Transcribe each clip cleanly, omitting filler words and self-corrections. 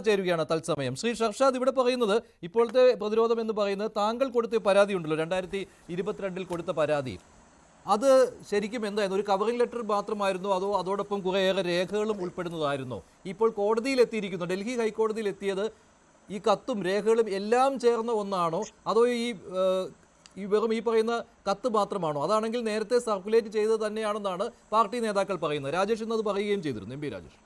ചേരുകയാണ് തത്സമയം. ശ്രീ ഷർഷാദ്, ഇവിടെ പറയുന്നത് ഇപ്പോഴത്തെ പ്രതിരോധം എന്ന് പറയുന്നത് താങ്കൾ കൊടുത്ത പരാതി ഉണ്ടല്ലോ, 2022 കൊടുത്ത പരാതി, അത് ശരിക്കും എന്തായിരുന്നു? ഒരു കവറിംഗ് ലെറ്റർ മാത്രമായിരുന്നോ അതോ അതോടൊപ്പം കുറേയേറെ രേഖകളും ഉൾപ്പെടുന്നതായിരുന്നോ? ഇപ്പോൾ കോടതിയിൽ എത്തിയിരിക്കുന്നു, ഡൽഹി ഹൈക്കോടതിയിൽ എത്തിയത് ഈ കത്തും രേഖകളും എല്ലാം ചേർന്ന ഒന്നാണോ അതോ ഈ വെറും ഈ പറയുന്ന കത്ത് മാത്രമാണോ? അതാണെങ്കിൽ നേരത്തെ സർക്കുലേറ്റ് ചെയ്തത് തന്നെയാണെന്നാണ് പാർട്ടി നേതാക്കൾ പറയുന്നത്. രാജേഷ് ഇന്നത് പറയുകയും ചെയ്തിരുന്നു, എം പി രാജേഷ്.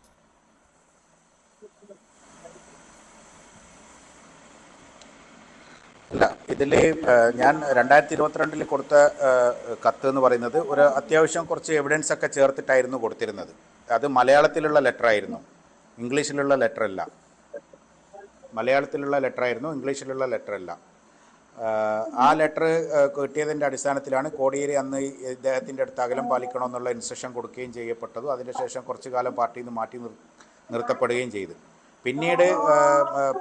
അല്ല, ഇതിൽ ഞാൻ 2022 കൊടുത്ത കത്ത് എന്ന് പറയുന്നത് ഒരു അത്യാവശ്യം കുറച്ച് എവിഡൻസ് ഒക്കെ ചേർത്തിട്ടായിരുന്നു കൊടുത്തിരുന്നത്. അത് മലയാളത്തിലുള്ള ലെറ്റർ ആയിരുന്നു, ഇംഗ്ലീഷിലുള്ള ലെറ്റർ അല്ല. മലയാളത്തിലുള്ള ലെറ്റർ ആയിരുന്നു, ഇംഗ്ലീഷിലുള്ള ലെറ്റർ അല്ല. ആ ലെറ്റർ കിട്ടിയതിൻ്റെ അടിസ്ഥാനത്തിലാണ് കോടിയേരി അന്ന് ഇദ്ദേഹത്തിൻ്റെ അടുത്ത് അകലം പാലിക്കണമെന്നുള്ള ഇൻസ്ട്രക്ഷൻ കൊടുക്കുകയും ചെയ്യപ്പെട്ടതും അതിനുശേഷം കുറച്ചു കാലം പാർട്ടിയിൽ നിന്ന് മാറ്റി നിർത്തപ്പെടുകയും ചെയ്തു. പിന്നീട്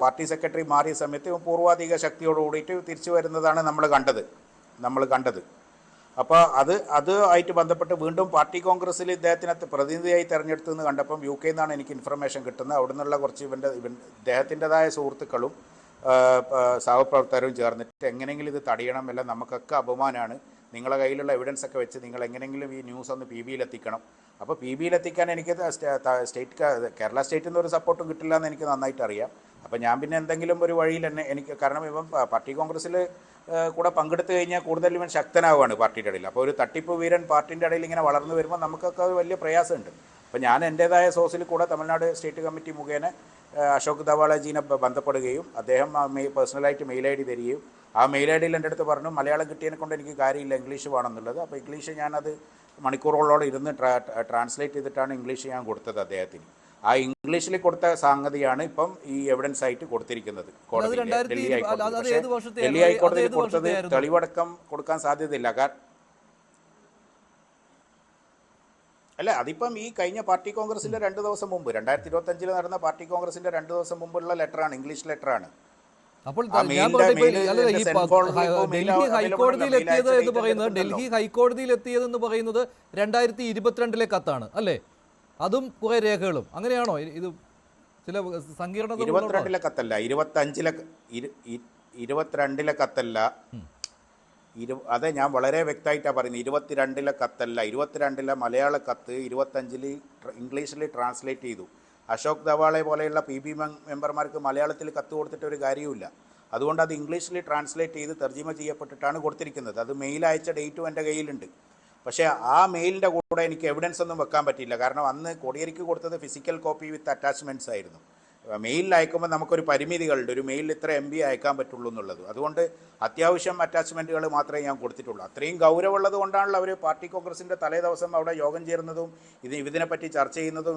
പാർട്ടി സെക്രട്ടറി മാറിയ സമയത്ത് പൂർവാധിക ശക്തിയോട് കൂടിയിട്ട് തിരിച്ചു വരുന്നതാണ് നമ്മൾ കണ്ടത്. അപ്പോൾ അത് ആയിട്ട് ബന്ധപ്പെട്ട് വീണ്ടും പാർട്ടി കോൺഗ്രസ്സിൽ ഇദ്ദേഹത്തിനകത്ത് പ്രതിനിധിയായി തിരഞ്ഞെടുത്തെന്ന് കണ്ടപ്പം UK നിന്നാണ് എനിക്ക് ഇൻഫർമേഷൻ കിട്ടുന്നത്. അവിടെ നിന്നുള്ള കുറച്ച് ഇദ്ദേഹത്തിൻ്റെതായ സുഹൃത്തുക്കളും സഹപ്രവർത്തകരും ചേർന്നിട്ട് എങ്ങനെയെങ്കിലും ഇത് തടയണം, അല്ല നമുക്കൊക്കെ അപമാനമാണ്, നിങ്ങളുടെ കയ്യിലുള്ള എവിഡൻസ് ഒക്കെ വെച്ച് നിങ്ങൾ എങ്ങനെയെങ്കിലും ഈ ന്യൂസ് ഒന്ന് PB എത്തിക്കണം. അപ്പോൾ PB എത്തിക്കാൻ എനിക്ക് കേരള സ്റ്റേറ്റിൽ നിന്ന് ഒരു സപ്പോർട്ടും കിട്ടില്ല എന്ന് എനിക്ക് നന്നായിട്ട് അറിയാം. അപ്പോൾ ഞാൻ പിന്നെ എന്തെങ്കിലും ഒരു വഴിയിൽ തന്നെ എനിക്ക്, കാരണം ഇവൻ പാർട്ടി കോൺഗ്രസ്സിൽ കൂടെ പങ്കെടുത്തു കഴിഞ്ഞാൽ കൂടുതൽ ഇവൻ ശക്തനാവുകയാണ് പാർട്ടിയുടെ ഇടയിൽ. അപ്പോൾ ഒരു തട്ടിപ്പ് വീരൻ പാർട്ടിൻ്റെ ഇടയിൽ ഇങ്ങനെ വളർന്നു വരുമ്പോൾ നമുക്കൊക്കെ അത് വലിയ പ്രയാസമുണ്ട്. അപ്പോൾ ഞാൻ എൻ്റേതായ സോഴ്സിൽ കൂടെ തമിഴ്നാട് സ്റ്റേറ്റ് കമ്മിറ്റി മുഖേന അശോക് ദവാളജീനെ ബന്ധപ്പെടുകയും അദ്ദേഹം പേഴ്സണലായിട്ട് മെയിൽ ID തരികയും ആ മെയിൽ IDയിൽ എൻ്റെ അടുത്ത് പറഞ്ഞു മലയാളം കിട്ടിയതിനെ കൊണ്ട് എനിക്ക് കാര്യമില്ല, ഇംഗ്ലീഷ് വേണമെന്നുള്ളത്. അപ്പോൾ ഇംഗ്ലീഷ് ഞാനത് മണിക്കൂറുകളോളം ഇരുന്ന് ട്രാൻസ്ലേറ്റ് ചെയ്തിട്ടാണ് ഇംഗ്ലീഷ് ഞാൻ കൊടുത്തത് അദ്ദേഹത്തിന്. ആ ഇംഗ്ലീഷിൽ കൊടുത്ത സംഗതിയാണ് ഇപ്പം ഈ എവിഡൻസ് ആയിട്ട് കൊടുത്തിരിക്കുന്നത് ഡൽഹി ഹൈക്കോടതി. പക്ഷേ ഡൽഹി ഹൈക്കോടതിയിൽ കൊടുത്തത് തെളിവടക്കം കൊടുക്കാൻ സാധ്യതയില്ല. അല്ല, അതിപ്പം ഈ കഴിഞ്ഞ പാർട്ടി കോൺഗ്രസിൻ്റെ 2 ദിവസം മുമ്പ് 2025 നടന്ന പാർട്ടി കോൺഗ്രസിൻ്റെ 2 ദിവസം മുമ്പുള്ള ലെറ്ററാണ്, ഇംഗ്ലീഷ് ലെറ്ററാണ്. അപ്പോൾ ഡൽഹി ഹൈക്കോടതിയിൽ എത്തിയതെന്ന് പറയുന്നത് 2022 കത്താണ് അല്ലേ? അതും കുറെ രേഖകളും അങ്ങനെയാണോ? ഇത് ചില സങ്കീർണത. 22 കത്തല്ല, 22 കത്തല്ല. അതെ, ഞാൻ വളരെ വ്യക്തമായിട്ടാണ് പറയുന്നത്. 22 കത്തല്ല, 22 മലയാള കത്ത് 25 ഇംഗ്ലീഷിൽ ട്രാൻസ്ലേറ്റ് ചെയ്തു. അശോക് ദവാളെ പോലെയുള്ള PB മെമ്പർമാർക്ക് മലയാളത്തിൽ കത്ത് കൊടുത്തിട്ട് ഒരു കാര്യവുമില്ല. അതുകൊണ്ട് അത് ഇംഗ്ലീഷിൽ ട്രാൻസ്ലേറ്റ് ചെയ്ത് തർജിമ ചെയ്യപ്പെട്ടിട്ടാണ് കൊടുത്തിരിക്കുന്നത്. അത് മെയിൽ അയച്ച ഡേറ്റും എൻ്റെ കയ്യിലുണ്ട്. പക്ഷേ ആ മെയിലിൻ്റെ കൂടെ എനിക്ക് എവിഡൻസ് ഒന്നും വെക്കാൻ പറ്റിയില്ല. കാരണം അന്ന് കോടിയേരിക്ക് കൊടുത്തത് ഫിസിക്കൽ കോപ്പി വിത്ത് അറ്റാച്ച്മെൻറ്റ്സ് ആയിരുന്നു. മെയിലിൽ അയക്കുമ്പോൾ നമുക്കൊരു പരിമിതികളുണ്ട്, ഒരു മെയിലിൽ ഇത്ര MB അയക്കാൻ പറ്റുള്ളൂ എന്നുള്ളത്. അതുകൊണ്ട് അത്യാവശ്യം അറ്റാച്ച്മെൻറ്റുകൾ മാത്രമേ ഞാൻ കൊടുത്തിട്ടുള്ളൂ. അത്രയും ഗൗരവമുള്ളത് കൊണ്ടാണല്ലോ അവർ പാർട്ടി കോൺഗ്രസിൻ്റെ തലേ ദിവസം അവിടെ യോഗം ചേരുന്നതും ഇതിനെപ്പറ്റി ചർച്ച ചെയ്യുന്നതും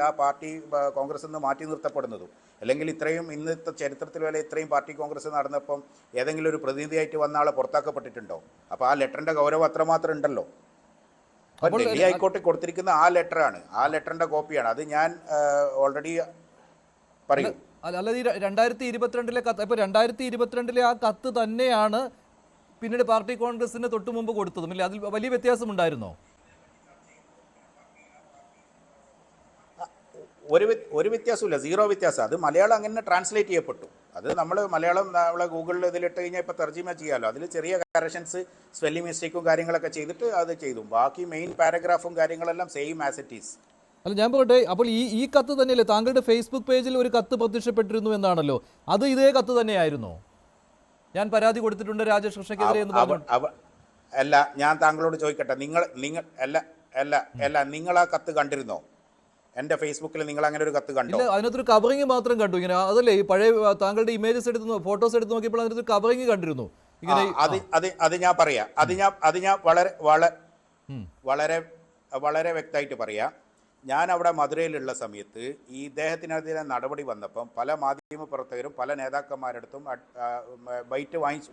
ആ പാർട്ടി കോൺഗ്രസിൽ നിന്ന് മാറ്റി നിർത്തപ്പെടുന്നതും. അല്ലെങ്കിൽ ഇത്രയും ഇന്നത്തെ ചരിത്രത്തിൽ വരെ ഇത്രയും പാർട്ടി കോൺഗ്രസ് നടന്നപ്പം ഏതെങ്കിലും ഒരു പ്രതിനിധിയായിട്ട് വന്ന ആളെ പുറത്താക്കപ്പെട്ടിട്ടുണ്ടോ? അപ്പോൾ ആ ലെറ്ററിൻ്റെ ഗൗരവം അത്രമാത്രം ഉണ്ടല്ലോ. അപ്പോൾ ഡൽഹി ഹൈക്കോടതി കൊടുത്തിരിക്കുന്ന ആ ലെറ്ററാണ്, ആ ലെറ്ററിൻ്റെ കോപ്പിയാണ്. അത് ഞാൻ ഓൾറെഡി പറയും. അല്ലാതെ ഈ 2022 കത്ത്, ഇപ്പോൾ 2022 ആ കത്ത് തന്നെയാണ് പിന്നീട് പാർട്ടി കോൺഗ്രസിന് തൊട്ടു മുമ്പ് കൊടുത്തതും ഇല്ല? അതിൽ വലിയ വ്യത്യാസമുണ്ടായിരുന്നോ? ഒരു വ്യത്യാസമില്ല, 0 വ്യത്യാസം. അത് മലയാളം അങ്ങനെ ട്രാൻസ്ലേറ്റ് ചെയ്യപ്പെട്ടു. അത് നമ്മൾ മലയാളം നമ്മളെ ഗൂഗിളിൽ ഇതിലിട്ട് കഴിഞ്ഞാൽ ഇപ്പോൾ തർജിമ ചെയ്യാമല്ലോ. അതിൽ ചെറിയ കറക്ഷൻസ്, സ്പെല്ലിംഗ് മിസ്റ്റേക്കും കാര്യങ്ങളൊക്കെ ചെയ്തിട്ട് അത് ചെയ്തു. ബാക്കി മെയിൻ പാരഗ്രാഫും കാര്യങ്ങളെല്ലാം സെയിം ആസ് ഇറ്റ് ഈസ്. അല്ല, ഞാൻ പറയട്ടെ, അപ്പോൾ ഈ കത്ത് തന്നെയല്ലേ താങ്കളുടെ ഫേസ്ബുക്ക് പേജിൽ ഒരു കത്ത് പ്രത്യക്ഷപ്പെട്ടിരുന്നു എന്നാണല്ലോ, അത് ഇതേ കത്ത് തന്നെയായിരുന്നോ? ഞാൻ പരാതി കൊടുത്തിട്ടുണ്ട് രാജേഷ് കൃഷ്ണക്കെതിരെ എന്ന് പറഞ്ഞു. അല്ല, ഞാൻ താങ്കളോട് ചോദിക്കട്ടെ, നിങ്ങൾ ആ കത്ത് കണ്ടിരുന്നോ? എൻ്റെ ഫേസ്ബുക്കിൽ നിങ്ങൾ അങ്ങനെ ഒരു കത്ത് കണ്ടോ? അതിനകത്തൊരു കവറിങ് മാത്രം കണ്ടു. ഇങ്ങനെ അതല്ലേ ഈ പഴയ താങ്കളുടെ ഇമേജസ് എടുത്ത് ഫോട്ടോസ് എടുത്ത് നോക്കിയപ്പോൾ അതിനകത്തൊരു കവറിങ് കണ്ടിരുന്നു. ഇങ്ങനെ അത് ഞാൻ പറയാം. അത് ഞാൻ വളരെ വ്യക്തമായിട്ട് പറയാം. ഞാൻ അവിടെ മധുരയിലുള്ള സമയത്ത് ഈ ഇദ്ദേഹത്തിനെതിരെ നടപടി വന്നപ്പം പല മാധ്യമ പ്രവർത്തകരും പല നേതാക്കന്മാരടുത്തും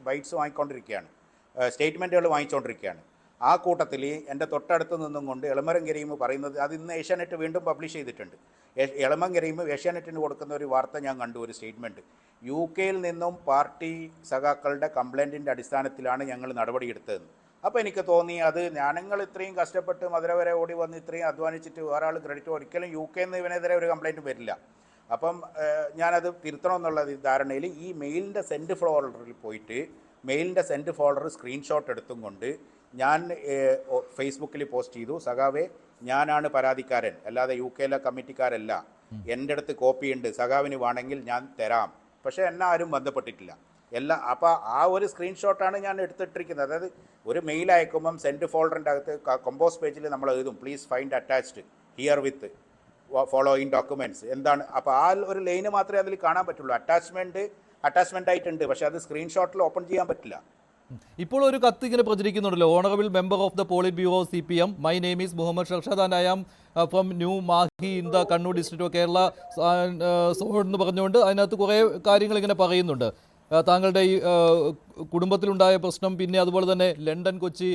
ബൈറ്റ്സ് വാങ്ങിക്കൊണ്ടിരിക്കുകയാണ്, സ്റ്റേറ്റ്മെൻറ്റുകൾ വാങ്ങിച്ചുകൊണ്ടിരിക്കുകയാണ്. ആ കൂട്ടത്തിൽ എൻ്റെ തൊട്ടടുത്ത് നിന്നും കൊണ്ട് എളമരം കരീം പറയുന്നത്, അത് ഇന്ന് ഏഷ്യാനെറ്റ് വീണ്ടും പബ്ലിഷ് ചെയ്തിട്ടുണ്ട്. എളമരം കരീം ഏഷ്യാനെറ്റിന് കൊടുക്കുന്ന ഒരു വാർത്ത ഞാൻ കണ്ടു, ഒരു സ്റ്റേറ്റ്മെൻറ്റ്. UK നിന്നും പാർട്ടി സഖാക്കളുടെ കംപ്ലൈൻറ്റിൻ്റെ അടിസ്ഥാനത്തിലാണ് ഞങ്ങൾ നടപടിയെടുത്തതെന്ന്. അപ്പോൾ എനിക്ക് തോന്നി, അത് ഞങ്ങൾ ഇത്രയും കഷ്ടപ്പെട്ട് മധുര വരെ ഓടി വന്ന് ഇത്രയും അധ്വാനിച്ചിട്ട് വേറെ ആൾ ക്രെഡിറ്റ്, ഒരിക്കലും UK നിന്ന് ഇവനെതിരെ ഒരു കംപ്ലൈൻറ്റും വരില്ല. അപ്പം ഞാനത് തിരുത്തണമെന്നുള്ള ധാരണയിൽ ഈ മെയിലിൻ്റെ സെൻഡ് ഫോൾഡറിൽ പോയിട്ട് മെയിലിൻ്റെ സെൻഡ് ഫോൾഡർ സ്ക്രീൻഷോട്ട് എടുത്തും കൊണ്ട് ഞാൻ ഫേസ്ബുക്കിൽ പോസ്റ്റ് ചെയ്തു, സഖാവേ ഞാനാണ് പരാതിക്കാരൻ, അല്ലാതെ UK കമ്മിറ്റിക്കാരല്ല, എൻ്റെ അടുത്ത് കോപ്പിയുണ്ട്, സഖാവിന് വേണമെങ്കിൽ ഞാൻ തരാം. പക്ഷേ എന്നെ ആരും ബന്ധപ്പെട്ടിട്ടില്ല. അപ്പോൾ ആ ഒരു സ്ക്രീൻഷോട്ടാണ് ഞാൻ എടുത്തിട്ടിരിക്കുന്നത്. അതായത് ഒരു മെയിൽ അയക്കുമ്പം സെൻഡ് ഫോൾഡറിൻ്റെ അകത്ത് കമ്പോസ് പേജിൽ നമ്മൾ എഴുതും please find attached here with following documents എന്താണ്. അപ്പോൾ ആ ഒരു ലൈന് മാത്രമേ അതിൽ കാണാൻ പറ്റുള്ളൂ. അറ്റാച്ച്മെൻ്റ് ആയിട്ടുണ്ട്, പക്ഷേ അത് സ്ക്രീൻഷോട്ടിൽ ഓപ്പൺ ചെയ്യാൻ പറ്റില്ല. ഇപ്പോൾ ഒരു കത്ത് ഇങ്ങനെ പ്രചരിക്കുന്നുണ്ടല്ലോ, honourable member of the polit bureau CPM, my name is Muhammad Sharshad and I am from New Mahe in the Kannur district of Kerala എന്ന് പറഞ്ഞുകൊണ്ട് അതിനകത്ത് കുറേ കാര്യങ്ങൾ ഇങ്ങനെ പറയുന്നുണ്ട്. താങ്കളുടെ ഈ കുടുംബത്തിലുണ്ടായ പ്രശ്നം, പിന്നെ അതുപോലെ തന്നെ ലണ്ടൻ കൊച്ചി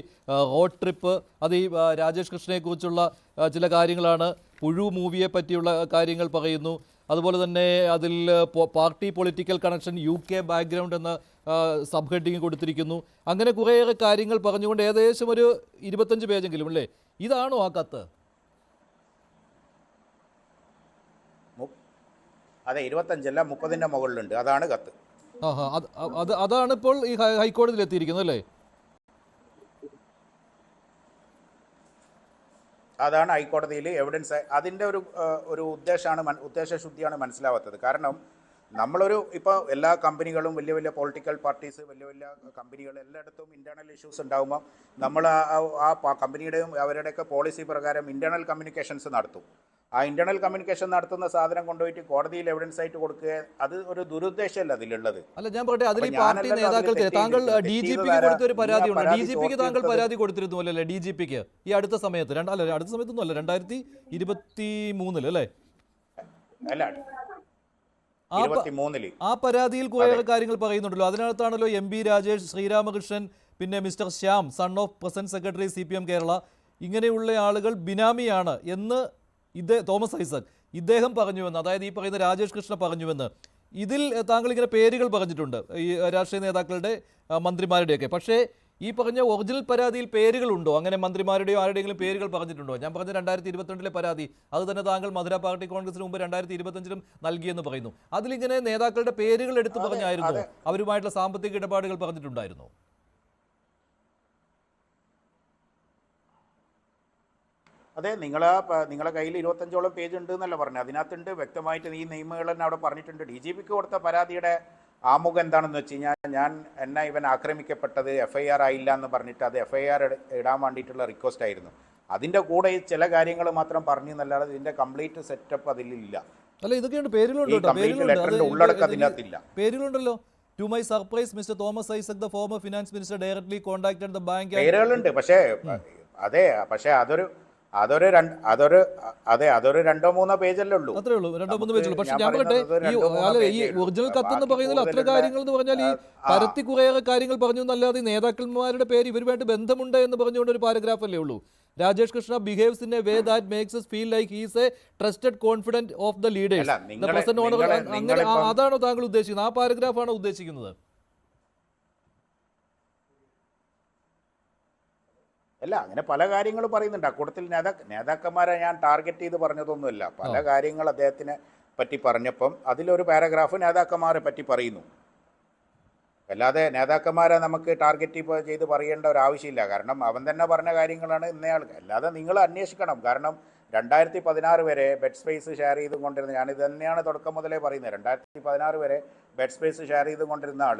റോഡ് ട്രിപ്പ്, അത് ഈ രാജേഷ് കൃഷ്ണയെക്കുറിച്ചുള്ള ചില കാര്യങ്ങളാണ്. പുഴു മൂവിയെ പറ്റിയുള്ള കാര്യങ്ങൾ പറയുന്നു. അതുപോലെ തന്നെ അതിൽ party political connection, UK background എന്ന സബ് ഹെഡിങ് കൊടുത്തിരിക്കുന്നു. അങ്ങനെ കുറേയേറെ കാര്യങ്ങൾ പറഞ്ഞുകൊണ്ട് ഏകദേശം ഒരു 25 പേജെങ്കിലും അല്ലേ? ഇതാണോ ആ കത്ത്? അതെ, 25 അല്ല 30ൻ്റെ മുകളിലുണ്ട്. അതാണ് കത്ത്. അതാണ് ഇപ്പോൾ ഈ ഹൈക്കോടതിയിൽ എത്തിയിരിക്കുന്നത് അല്ലേ? അതാണ് ഹൈക്കോടതിയിൽ എവിഡൻസ്. അതിൻ്റെ ഒരു ഉദ്ദേശശുദ്ധിയാണ് മനസ്സിലാവാത്തത്. കാരണം നമ്മളൊരു ഇപ്പോൾ എല്ലാ കമ്പനികളും വലിയ വലിയ പൊളിറ്റിക്കൽ പാർട്ടീസ്, വലിയ വലിയ കമ്പനികൾ എല്ലായിടത്തും ഇൻറ്റേർണൽ ഇഷ്യൂസ് ഉണ്ടാകുമ്പോൾ നമ്മൾ ആ കമ്പനിയുടെയും അവരുടെയൊക്കെ പോളിസി പ്രകാരം ഇൻറ്റേർണൽ കമ്മ്യൂണിക്കേഷൻസ് നടത്തും. ആ ഇൻറ്റേർണൽ കമ്മ്യൂണിക്കേഷൻ നടത്തുന്ന സാധനം കൊണ്ടുപോയിട്ട് കോടതിയിൽ എവിഡൻസ് ആയിട്ട് കൊടുക്കുക, അത് ഒരു ദുരുദ്ദേശമല്ല അതിലുള്ളത്. അല്ല, ഞാൻ പറയട്ടെ, അതിൽ ഈ പാർട്ടി നേതാക്കൾക്ക് താങ്കൾ DGPക്ക് കൊടുത്ത ഒരു പരാതിയുണ്ട്. DGPക്ക് താങ്കൾ പരാതി കൊടുത്തിരുന്നു അല്ലേ? DGPക്ക് ഈ അടുത്ത സമയത്ത് അടുത്ത സമയത്തൊന്നും അല്ല, 2023 അല്ലേ? അല്ല, ആ പരാതിയിൽ കുറേ കാര്യങ്ങൾ പറയുന്നുണ്ടല്ലോ. അതിനകത്താണല്ലോ MB രാജേഷ്, ശ്രീരാമകൃഷ്ണൻ, പിന്നെ mister Shyam son of present secretary CPM Kerala, ഇങ്ങനെയുള്ള ആളുകൾ ബിനാമിയാണ് എന്ന് തോമസ് ഐസക് ഇദ്ദേഹം പറഞ്ഞുവെന്ന്, അതായത് ഈ പറയുന്ന രാജേഷ് കൃഷ്ണ പറഞ്ഞുവെന്ന്. ഇതിൽ താങ്കൾ ഇങ്ങനെ പേരുകൾ പറഞ്ഞിട്ടുണ്ട്, ഈ രാഷ്ട്രീയ നേതാക്കളുടെ മന്ത്രിമാരുടെയൊക്കെ. പക്ഷേ ഈ പറഞ്ഞ ഒറിജിനൽ പരാതിയിൽ പേരുകളുണ്ടോ? അങ്ങനെ മന്ത്രിമാരുടെയോ ആരുടെയെങ്കിലും പേരുകൾ പറഞ്ഞിട്ടുണ്ടോ? ഞാൻ പറഞ്ഞ 2022 പരാതി, അത് തന്നെ താങ്കൾ മധുര പാർട്ടി കോൺഗ്രസിന് മുമ്പ് 2025 നൽകിയെന്ന് പറയുന്നു. അതിലിങ്ങനെ നേതാക്കളുടെ പേരുകൾ എടുത്തു പറഞ്ഞായിരുന്നു, അവരുമായിട്ടുള്ള സാമ്പത്തിക ഇടപാടുകൾ പറഞ്ഞിട്ടുണ്ടായിരുന്നു. അതെ, നിങ്ങളെ കയ്യിൽ 25ഓളം പേജ് ഉണ്ട് എന്നല്ല പറഞ്ഞത്. അതിനകത്തുണ്ട് വ്യക്തമായിട്ട് ഈ നിയമങ്ങൾ തന്നെ അവിടെ പറഞ്ഞിട്ടുണ്ട്. DGPക്ക് കൊടുത്ത പരാതിയുടെ ആമുഖം എന്താണെന്ന് വെച്ച് കഴിഞ്ഞാൽ, എന്നെ ഇവൻ ആക്രമിക്കപ്പെട്ടത് FIR ആയില്ല എന്ന് പറഞ്ഞിട്ട് അത് FIR ഇടാൻ വേണ്ടിയിട്ടുള്ള റിക്വസ്റ്റ് ആയിരുന്നു. അതിൻ്റെ കൂടെ ഈ ചില കാര്യങ്ങൾ മാത്രം പറഞ്ഞു എന്നല്ലാതെ ഇതിൻ്റെ കംപ്ലീറ്റ് സെറ്റപ്പ് അതിലില്ല. അല്ല, ഇതൊക്കെയുണ്ട്, പേരുകളുണ്ടല്ലോ. To my surprise, Mr. Thomas Isaac, the former finance minister, directly contacted the bank. പേരുകളുണ്ട്, പക്ഷേ അതൊരു 2-3 പേജല്ലേ ഉള്ളൂ. അത്രേ ഉള്ളൂ, 2-3 പേജുള്ളൂ. പക്ഷെ ഞാൻ പറയട്ടെ, ഈ ഒറിജിനൽ കത്ത് എന്ന് പറയുന്നത് അത്ര കാര്യങ്ങൾ എന്ന് പറഞ്ഞാൽ ഈ പരത്തി കുറേയേറെ കാര്യങ്ങൾ പറഞ്ഞു എന്നല്ലാതെ നേതാക്കന്മാരുടെ പേര് ഇവരുമായിട്ട് ബന്ധമുണ്ട് എന്ന് പറഞ്ഞുകൊണ്ട് ഒരു പാരഗ്രാഫ് അല്ലേ ഉള്ളൂ. Rajesh Krishna behaves in a way that makes us feel like he is a trusted confidant of the leaders, the present owner. അങ്ങനെ അതാണോ താങ്കൾ ഉദ്ദേശിക്കുന്നത്? ആ പാരഗ്രാഫാണോ ഉദ്ദേശിക്കുന്നത്? അല്ല, അങ്ങനെ പല കാര്യങ്ങളും പറയുന്നുണ്ട്. അക്കൂട്ടത്തിൽ നേതാക്കന്മാരെ ഞാൻ ടാർഗറ്റ് ചെയ്ത് പറഞ്ഞതൊന്നുമല്ല. പല കാര്യങ്ങൾ അദ്ദേഹത്തിനെ പറ്റി പറഞ്ഞപ്പം അതിലൊരു പാരഗ്രാഫ് നേതാക്കന്മാരെ പറ്റി പറയുന്നു. അല്ലാതെ നേതാക്കന്മാരെ നമുക്ക് ടാർഗറ്റ് ചെയ്ത് പറയേണ്ട ഒരു ആവശ്യമില്ല. കാരണം അവൻ തന്നെ പറഞ്ഞ കാര്യങ്ങളാണ് ഇന്നയാൾക്ക്. അല്ലാതെ നിങ്ങൾ അന്വേഷിക്കണം. കാരണം 2016 വരെ ബെഡ് സ്പേസ് ഷെയർ ചെയ്തുകൊണ്ടിരുന്ന, ഞാനിത് തന്നെയാണ് തുടക്കം മുതലേ പറയുന്നത്, 2016 വരെ ബെഡ് സ്പേസ് ഷെയർ ചെയ്തുകൊണ്ടിരുന്ന ആൾ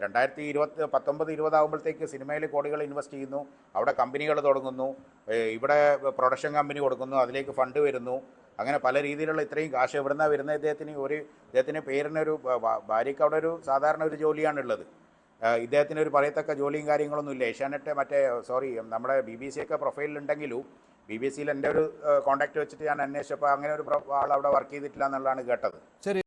2019-20 ആകുമ്പോഴത്തേക്ക് സിനിമയിൽ കോടികൾ ഇൻവെസ്റ്റ് ചെയ്യുന്നു, അവിടെ കമ്പനികൾ തുടങ്ങുന്നു, ഇവിടെ പ്രൊഡക്ഷൻ കമ്പനി കൊടുക്കുന്നു, അതിലേക്ക് ഫണ്ട് വരുന്നു. അങ്ങനെ പല രീതിയിലുള്ള ഇത്രയും കാശ് എവിടെ നിന്നാണ് വരുന്നത്? ഇദ്ദേഹത്തിന് പേരിനൊരു ഭാര്യയ്ക്ക് അവിടെ ഒരു സാധാരണ ഒരു ജോലിയാണുള്ളത്. ഇദ്ദേഹത്തിന് ഒരു പറയത്തക്ക ജോലിയും കാര്യങ്ങളൊന്നുമില്ല. ഏഷ്യാനെറ്റ് നമ്മുടെ BBC ഒക്കെ പ്രൊഫൈലിലുണ്ടെങ്കിലും BBC എൻ്റെ ഒരു കോൺടാക്ട് വെച്ചിട്ട് ഞാൻ അന്വേഷിച്ചപ്പോൾ അങ്ങനെ ഒരു ആൾ അവിടെ വർക്ക് ചെയ്തിട്ടില്ല എന്നുള്ളതാണ് കേട്ടത്. ശരി.